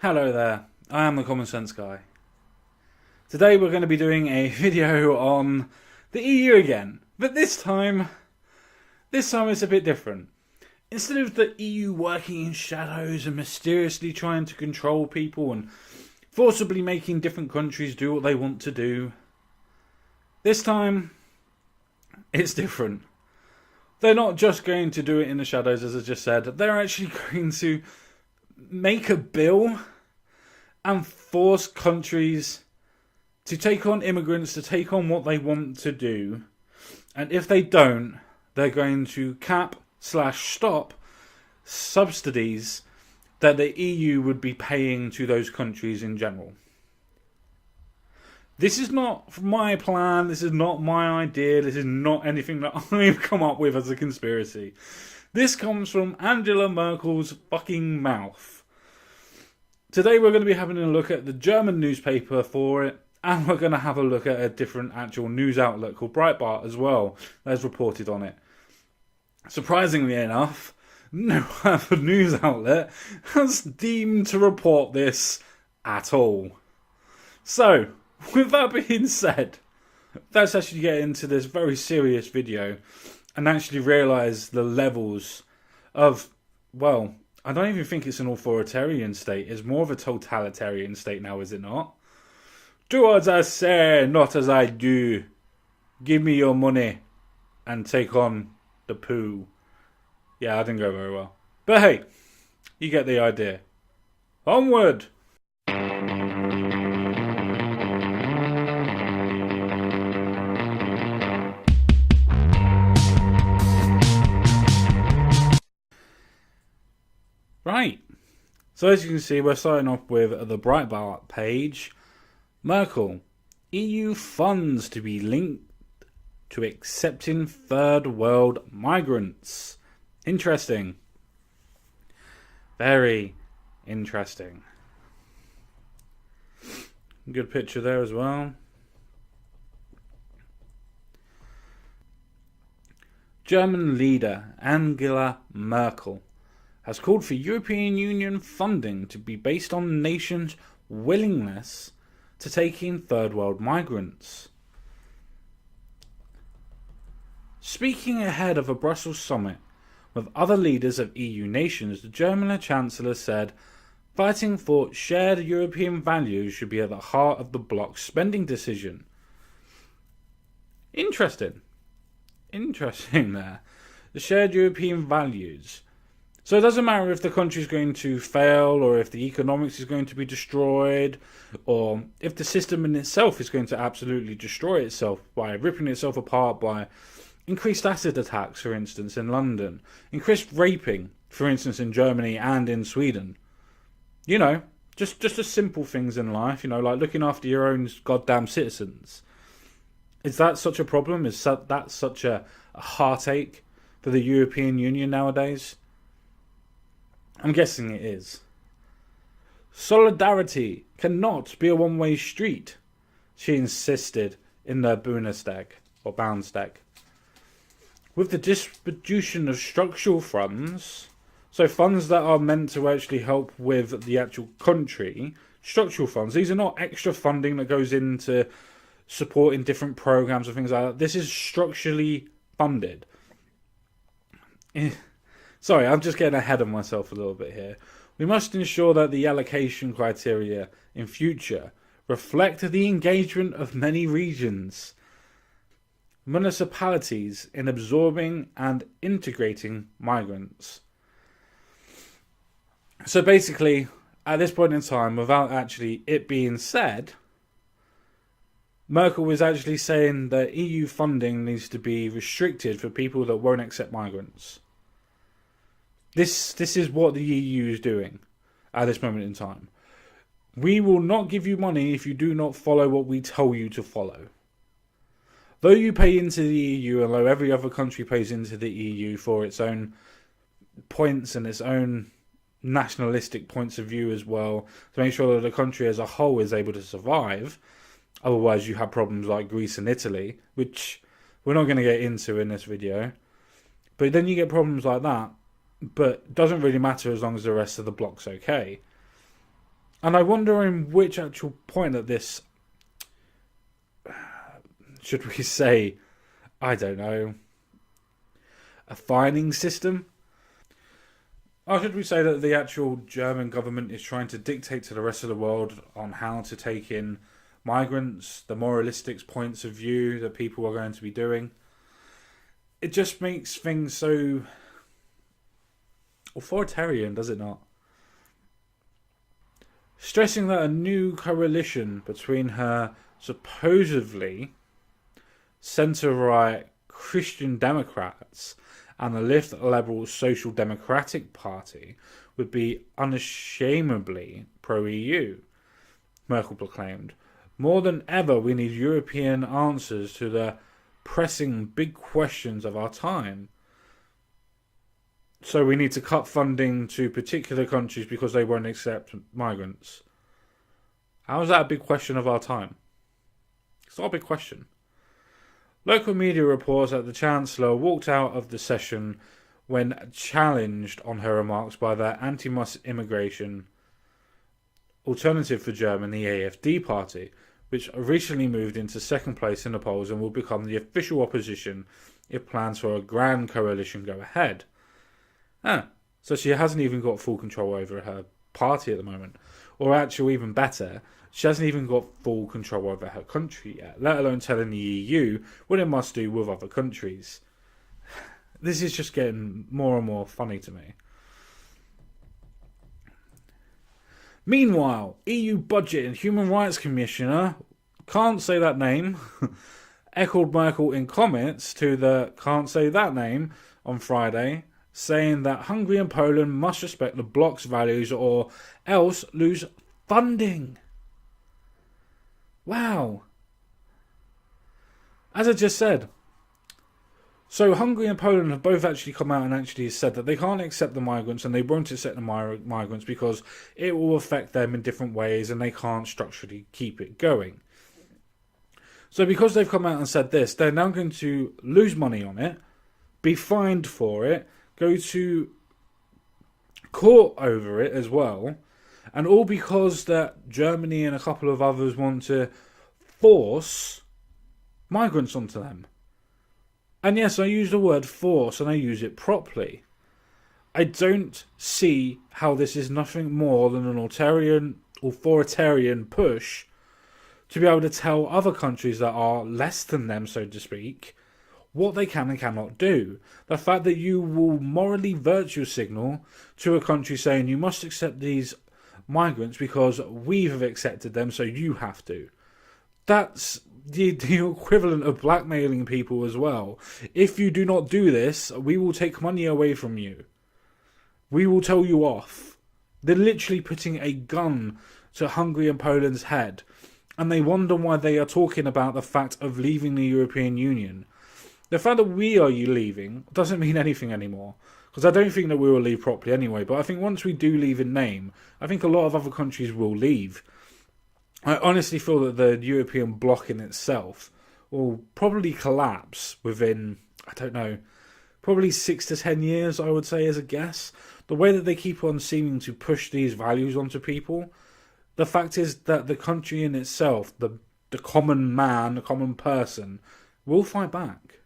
Hello there, I am the Common Sense Guy. Today we're going to be doing a video on the EU again, but this time it's a bit different. Instead of the EU working in shadows and mysteriously trying to control people and forcibly making different countries do what they want to do, this time it's different. They're not just going to do it in the shadows, as I just said, they're actually going to make a bill and force countries to take on immigrants, to take on what they want to do. And if they don't, they're going to cap/stop subsidies that the EU would be paying to those countries in general. This is not my plan, this is not my idea, this is not anything that I've come up with as a conspiracy. This comes from Angela Merkel's fucking mouth. Today we're going to be having a look at the German newspaper for it, and we're going to have a look at a different actual news outlet called Breitbart as well that has reported on it. Surprisingly enough, no other news outlet has deemed to report this at all. So, with that being said, let's actually get into this very serious video and actually realise the levels of, well, I don't even think it's an authoritarian state. It's more of a totalitarian state now, is it not? Do as I say, not as I do. Give me your money and take on the poo. Yeah, that didn't go very well. But hey, you get the idea. Onward! Right, so as you can see, we're starting off with the Breitbart page. Merkel, EU funds to be linked to accepting third world migrants. Interesting. Very interesting. Good picture there as well. German leader Angela Merkel has called for European Union funding to be based on the nation's willingness to take in third world migrants. Speaking ahead of a Brussels summit with other leaders of EU nations, the German Chancellor said fighting for shared European values should be at the heart of the bloc's spending decision. Interesting there. The shared European values. So it doesn't matter if the country is going to fail, or if the economics is going to be destroyed, or if the system in itself is going to absolutely destroy itself by ripping itself apart by increased acid attacks, for instance, in London, increased raping, for instance, in Germany and in Sweden. You know, just the simple things in life, you know, like looking after your own goddamn citizens. Is that such a problem? Is that such a heartache for the European Union nowadays? I'm guessing it is. Solidarity cannot be a one-way street, she insisted in the Bundestag, or Bundestag. With the distribution of structural funds, so funds that are meant to actually help with the actual country, structural funds, these are not extra funding that goes into supporting different programs or things like that. This is structurally funded. Sorry, I'm just getting ahead of myself a little bit here. We must ensure that the allocation criteria in future reflect the engagement of many regions, municipalities in absorbing and integrating migrants. So basically, at this point in time, without actually it being said, Merkel was actually saying that EU funding needs to be restricted for people that won't accept migrants. This is what the EU is doing at this moment in time. We will not give you money if you do not follow what we tell you to follow. Though you pay into the EU, and though every other country pays into the EU for its own points and its own nationalistic points of view as well, to make sure that the country as a whole is able to survive. Otherwise you have problems like Greece and Italy, which we're not going to get into in this video. But then you get problems like that. But it doesn't really matter as long as the rest of the block's okay. And I wonder in which actual point that this, should we say, I don't know, a fining system? Or should we say that the actual German government is trying to dictate to the rest of the world on how to take in migrants, the moralistic points of view that people are going to be doing? It just makes things so authoritarian, does it not? Stressing that a new coalition between her supposedly centre-right Christian Democrats and the left Liberal Social Democratic Party would be unashamedly pro-EU, Merkel proclaimed. More than ever, we need European answers to the pressing big questions of our time. So we need to cut funding to particular countries because they won't accept migrants. How is that a big question of our time? It's not a big question. Local media reports that the Chancellor walked out of the session when challenged on her remarks by the anti-immigration Alternative for Germany, the AfD party, which recently moved into second place in the polls and will become the official opposition if plans for a grand coalition go ahead. So she hasn't even got full control over her party at the moment. Or actually, even better, she hasn't even got full control over her country yet, let alone telling the EU what it must do with other countries. This is just getting more and more funny to me. Meanwhile, EU Budget and Human Rights Commissioner, can't say that name, echoed Merkel in comments to the can't say that name on Friday, saying that Hungary and Poland must respect the bloc's values or else lose funding. Wow. As I just said, so Hungary and Poland have both actually come out and actually said that they can't accept the migrants and they won't accept the migrants because it will affect them in different ways and they can't structurally keep it going. So because they've come out and said this, they're now going to lose money on it, be fined for it, go to court over it as well, and all because that Germany and a couple of others want to force migrants onto them. And yes, I use the word force and I use it properly. I don't see how this is nothing more than an authoritarian push to be able to tell other countries that are less than them, so to speak, what they can and cannot do. The fact that you will morally virtue signal to a country saying you must accept these migrants because we've accepted them, so you have to. That's the equivalent of blackmailing people as well. If you do not do this, we will take money away from you. We will tell you off. They're literally putting a gun to Hungary and Poland's head, and they wonder why they are talking about the fact of leaving the European Union. The fact that we are leaving doesn't mean anything anymore, because I don't think that we will leave properly anyway, but I think once we do leave in name, I think a lot of other countries will leave. I honestly feel that the European bloc in itself will probably collapse within, I don't know, probably 6 to 10 years, I would say, as a guess. The way that they keep on seeming to push these values onto people, the fact is that the country in itself, the common man, the common person, will fight back.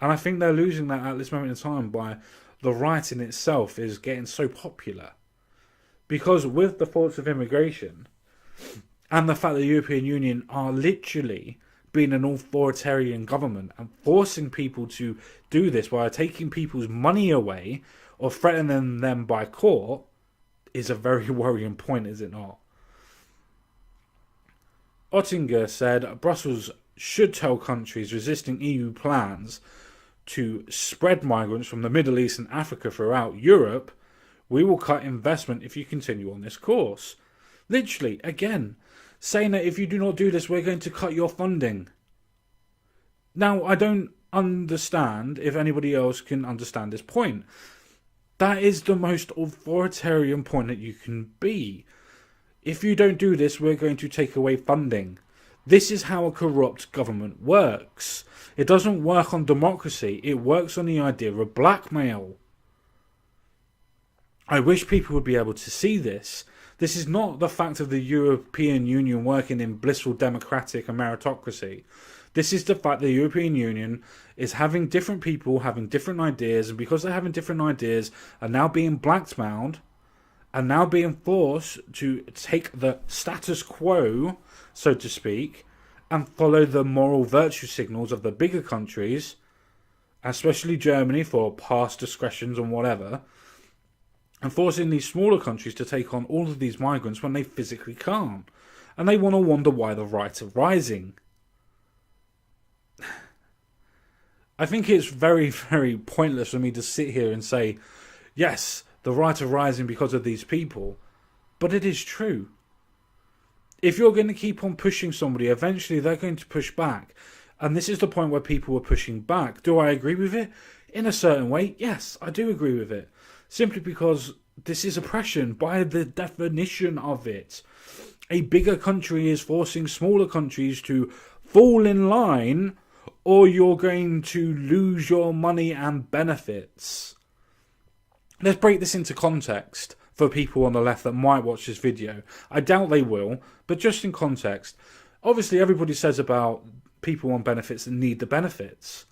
And I think they're losing that at this moment in time by the right in itself is getting so popular. Because with the thoughts of immigration and the fact that the European Union are literally being an authoritarian government and forcing people to do this by taking people's money away or threatening them by court is a very worrying point, is it not? Oettinger said Brussels should tell countries resisting EU plans to spread migrants from the Middle East and Africa throughout Europe, we will cut investment if you continue on this course. Literally, again, saying that if you do not do this, we're going to cut your funding. Now, I don't understand if anybody else can understand this point. That is the most authoritarian point that you can be. If you don't do this, we're going to take away funding. This is how a corrupt government works. It doesn't work on democracy. It works on the idea of blackmail. I wish people would be able to see this. This is not the fact of the European Union working in blissful democratic and meritocracy. This is the fact the European Union is having different people having different ideas, and because they're having different ideas, are now being blackmailed, and now being forced to take the status quo, so to speak, and follow the moral virtue signals of the bigger countries, especially Germany for past discretions and whatever, and forcing these smaller countries to take on all of these migrants when they physically can't. And they want to wonder why the right are rising. I think it's very, very pointless for me to sit here and say, yes, the right are rising because of these people. But it is true. If you're going to keep on pushing somebody, eventually they're going to push back. And this is the point where people are pushing back. Do I agree with it? In a certain way, yes, I do agree with it. Simply because this is oppression by the definition of it. A bigger country is forcing smaller countries to fall in line, or you're going to lose your money and benefits. Let's break this into context for people on the left that might watch this video. I doubt they will, but just in context. Obviously, everybody says about people on benefits that need the benefits.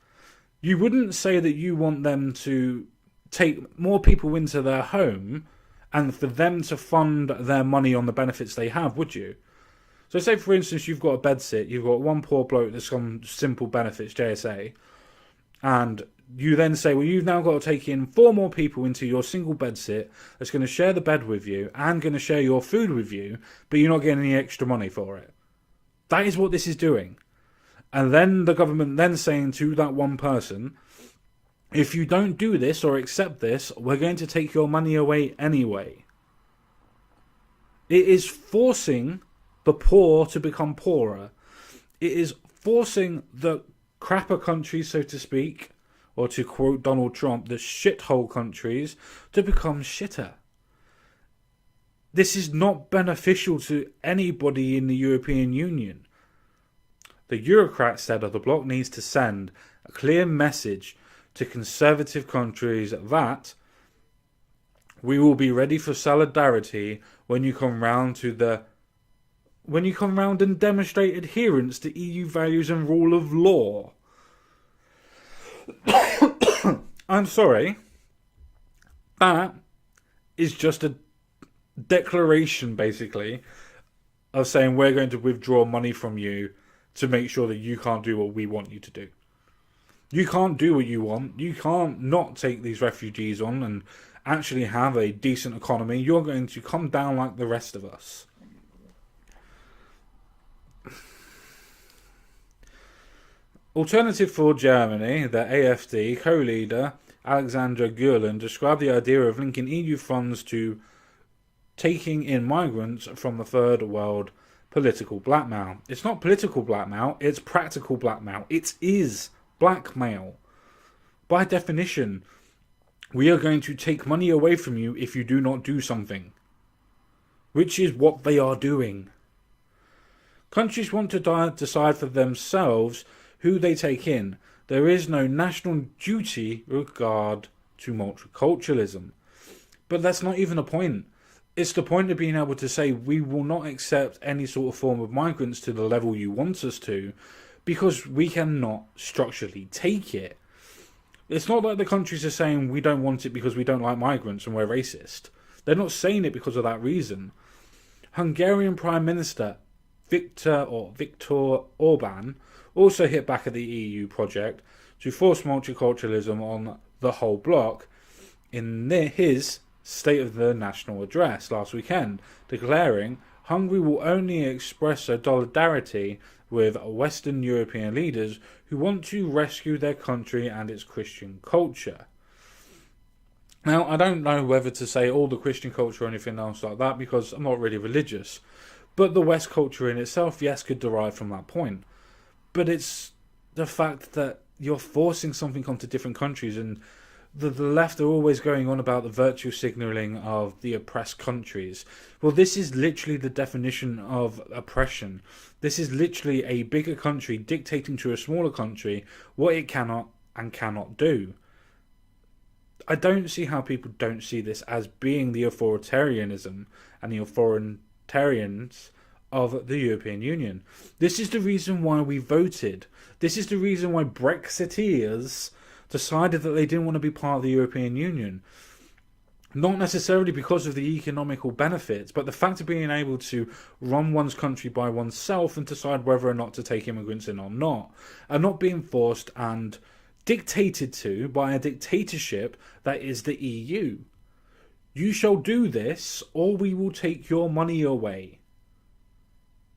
You wouldn't say that you want them to take more people into their home and for them to fund their money on the benefits they have, would you? So say, for instance, you've got a bedsit, you've got one poor bloke that's on simple benefits, JSA, and you then say, well, you've now got to take in 4 more people into your single bedsit that's going to share the bed with you and going to share your food with you, but you're not getting any extra money for it. That is what this is doing. And then the government then saying to that one person, if you don't do this or accept this, we're going to take your money away anyway. It is forcing the poor to become poorer. It is forcing the crapper countries, so to speak, or to quote Donald Trump, the shithole countries, to become shitter. This is not beneficial to anybody in the European Union. The Eurocrats said the bloc needs to send a clear message to conservative countries that we will be ready for solidarity when you come round and demonstrate adherence to EU values and rule of law. I'm sorry. That is just a declaration, basically, of saying we're going to withdraw money from you to make sure that you can't do what we want you to do. You can't do what you want. You can't not take these refugees on and actually have a decent economy. You're going to come down like the rest of us. Alternative for Germany, the AfD co-leader Alexandra Gürlen described the idea of linking EU funds to taking in migrants from the third world political blackmail. It's not political blackmail, it's practical blackmail. It is blackmail. By definition, we are going to take money away from you if you do not do something. Which is what they are doing. Countries want to decide for themselves who they take in. There is no national duty with regard to multiculturalism. But that's not even a point. It's the point of being able to say we will not accept any sort of form of migrants to the level you want us to because we cannot structurally take it. It's not like the countries are saying we don't want it because we don't like migrants and we're racist. They're not saying it because of that reason. Hungarian Prime Minister Viktor Orban also hit back at the EU project to force multiculturalism on the whole bloc in his State of the National Address last weekend, declaring Hungary will only express solidarity with Western European leaders who want to rescue their country and its Christian culture. Now, I don't know whether to say all the Christian culture or anything else like that because I'm not really religious, but the West culture in itself, yes, could derive from that point. But it's the fact that you're forcing something onto different countries, and the left are always going on about the virtue signalling of the oppressed countries. Well, this is literally the definition of oppression. This is literally a bigger country dictating to a smaller country what it cannot and cannot do. I don't see how people don't see this as being the authoritarianism and the authoritarians of the European Union. This is the reason why we voted. This is the reason why Brexiteers decided that they didn't want to be part of the European Union. Not necessarily because of the economical benefits, but the fact of being able to run one's country by oneself and decide whether or not to take immigrants in or not, and not being forced and dictated to by a dictatorship that is the EU. You shall do this, or we will take your money away.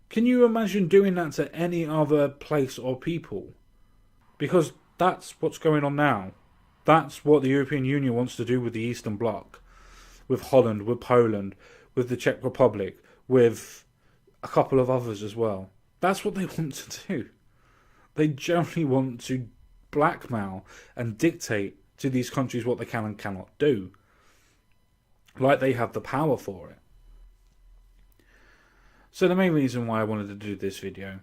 Can you imagine doing that to any other place or people? Because that's what's going on now. That's what the European Union wants to do with the Eastern Bloc. With Holland, with Poland, with the Czech Republic, with a couple of others as well. That's what they want to do. They generally want to blackmail and dictate to these countries what they can and cannot do. Like they have the power for it. So the main reason why I wanted to do this video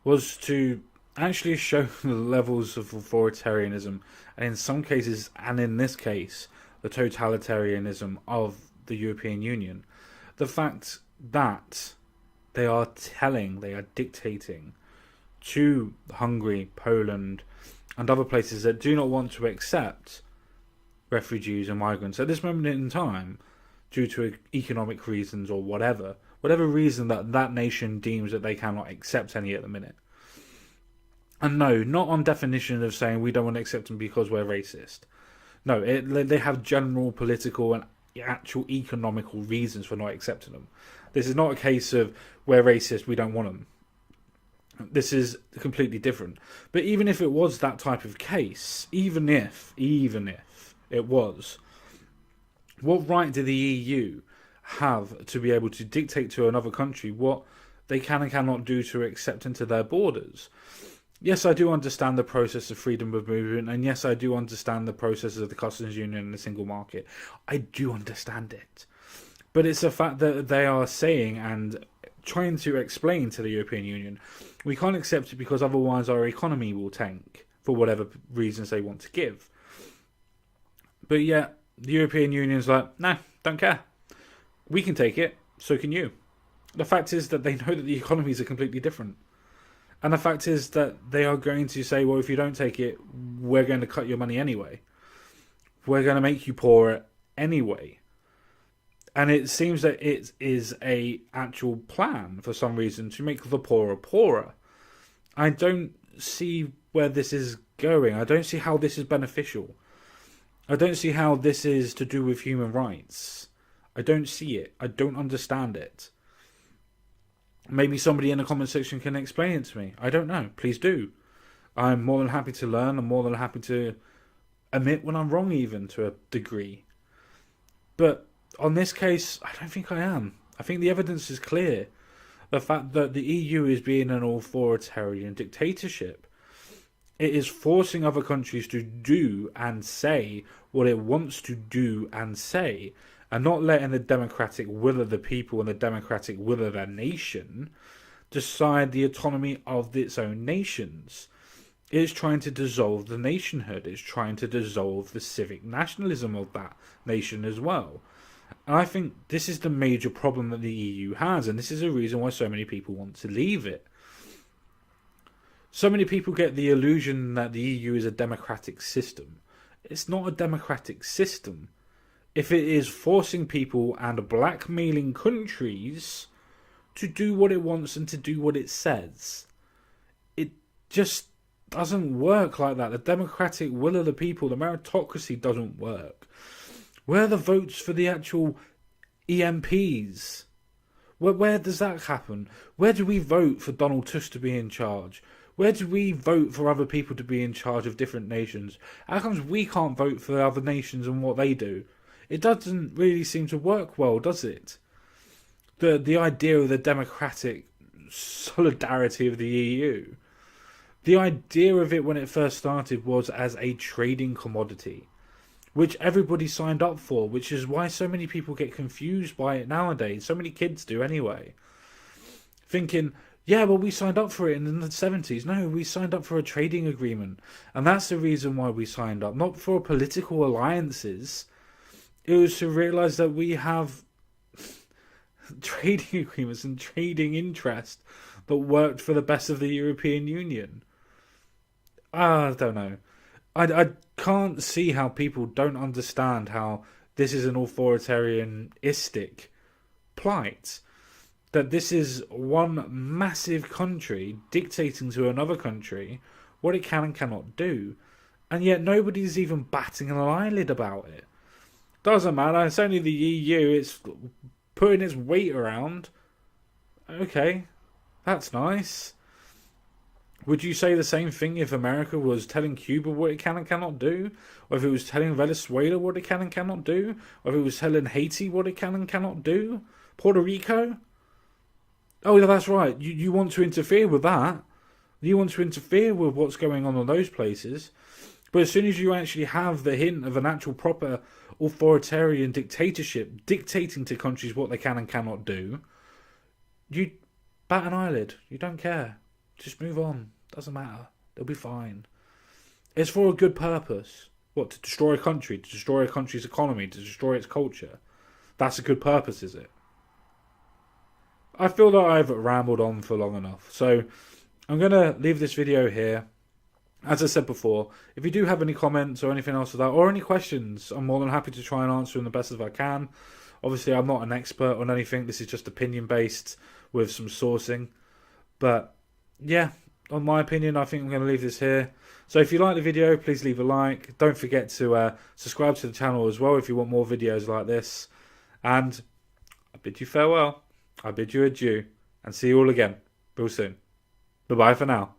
was to actually show the levels of authoritarianism, and in some cases, and in this case, the totalitarianism of the European Union. The fact that they are dictating to Hungary, Poland, and other places that do not want to accept refugees and migrants at this moment in time, due to economic reasons or whatever reason that nation deems that they cannot accept any at the minute. And no, not on definition of saying we don't want to accept them because we're racist. No, they have general political and actual economical reasons for not accepting them. This is not a case of we're racist, we don't want them. This is completely different. But even if it was that type of case, even if it was, what right do the EU have to be able to dictate to another country what they can and cannot do to accept into their borders? Yes, I do understand the process of freedom of movement, and yes, I do understand the processes of the customs union and the single market. I do understand it. But it's a fact that they are saying and trying to explain to the European Union, we can't accept it because otherwise our economy will tank, for whatever reasons they want to give. But yet, the European Union's like, nah, don't care. We can take it, so can you. The fact is that they know that the economies are completely different. And the fact is that they are going to say, well, if you don't take it, we're going to cut your money anyway. We're going to make you poorer anyway. And it seems that it is a actual plan for some reason to make the poorer poorer. I don't see where this is going. I don't see how this is beneficial. I don't see how this is to do with human rights. I don't see it. I don't understand it. Maybe somebody in the comment section can explain it to me. I don't know. Please do. I'm more than happy to learn. I'm more than happy to admit when I'm wrong, even to a degree. But on this case, I don't think I am. I think the evidence is clear. The fact that the EU is being an authoritarian dictatorship. It is forcing other countries to do and say what it wants to do and say, and not letting the democratic will of the people and the democratic will of their nation decide the autonomy of its own nations. It is trying to dissolve the nationhood. It's trying to dissolve the civic nationalism of that nation as well. And I think this is the major problem that the EU has, and this is a reason why so many people want to leave it. So many people get the illusion that the EU is a democratic system. It's not a democratic system. If it is forcing people and blackmailing countries to do what it wants and to do what it says, it just doesn't work like that. The democratic will of the people, the meritocracy doesn't work. Where are the votes for the actual EMPs? Where does that happen? Where do we vote for Donald Tusk to be in charge? Where do we vote for other people to be in charge of different nations? How comes we can't vote for other nations and what they do? It doesn't really seem to work well, does it? The idea of the democratic solidarity of the EU. The idea of it when it first started was as a trading commodity, which everybody signed up for, which is why so many people get confused by it nowadays. So many kids do anyway. Thinking, Yeah, but we signed up for it in the 70s. No, we signed up for a trading agreement. And that's the reason why we signed up, not for political alliances. It was to realize that we have trading agreements and trading interest that worked for the best of the European Union. I don't know. I can't see how people don't understand how this is an authoritarianistic plight. That this is one massive country dictating to another country what it can and cannot do. And yet nobody's even batting an eyelid about it. Doesn't matter, it's only the EU, it's putting its weight around. Okay, that's nice. Would you say the same thing if America was telling Cuba what it can and cannot do? Or if it was telling Venezuela what it can and cannot do? Or if it was telling Haiti what it can and cannot do? Puerto Rico? Oh, yeah, that's right. You want to interfere with that. You want to interfere with what's going on in those places. But as soon as you actually have the hint of an actual proper authoritarian dictatorship dictating to countries what they can and cannot do, you bat an eyelid. You don't care. Just move on. Doesn't matter. They'll be fine. It's for a good purpose. What, to destroy a country? To destroy a country's economy? To destroy its culture? That's a good purpose, is it? I feel that I've rambled on for long enough. So I'm going to leave this video here. As I said before, if you do have any comments or anything else of that, or any questions, I'm more than happy to try and answer them the best as I can. Obviously, I'm not an expert on anything. This is just opinion-based with some sourcing. But yeah, on my opinion, I think I'm going to leave this here. So if you like the video, please leave a like. Don't forget to subscribe to the channel as well if you want more videos like this. And I bid you farewell. I bid you adieu. And see you all again real soon. Bye-bye for now.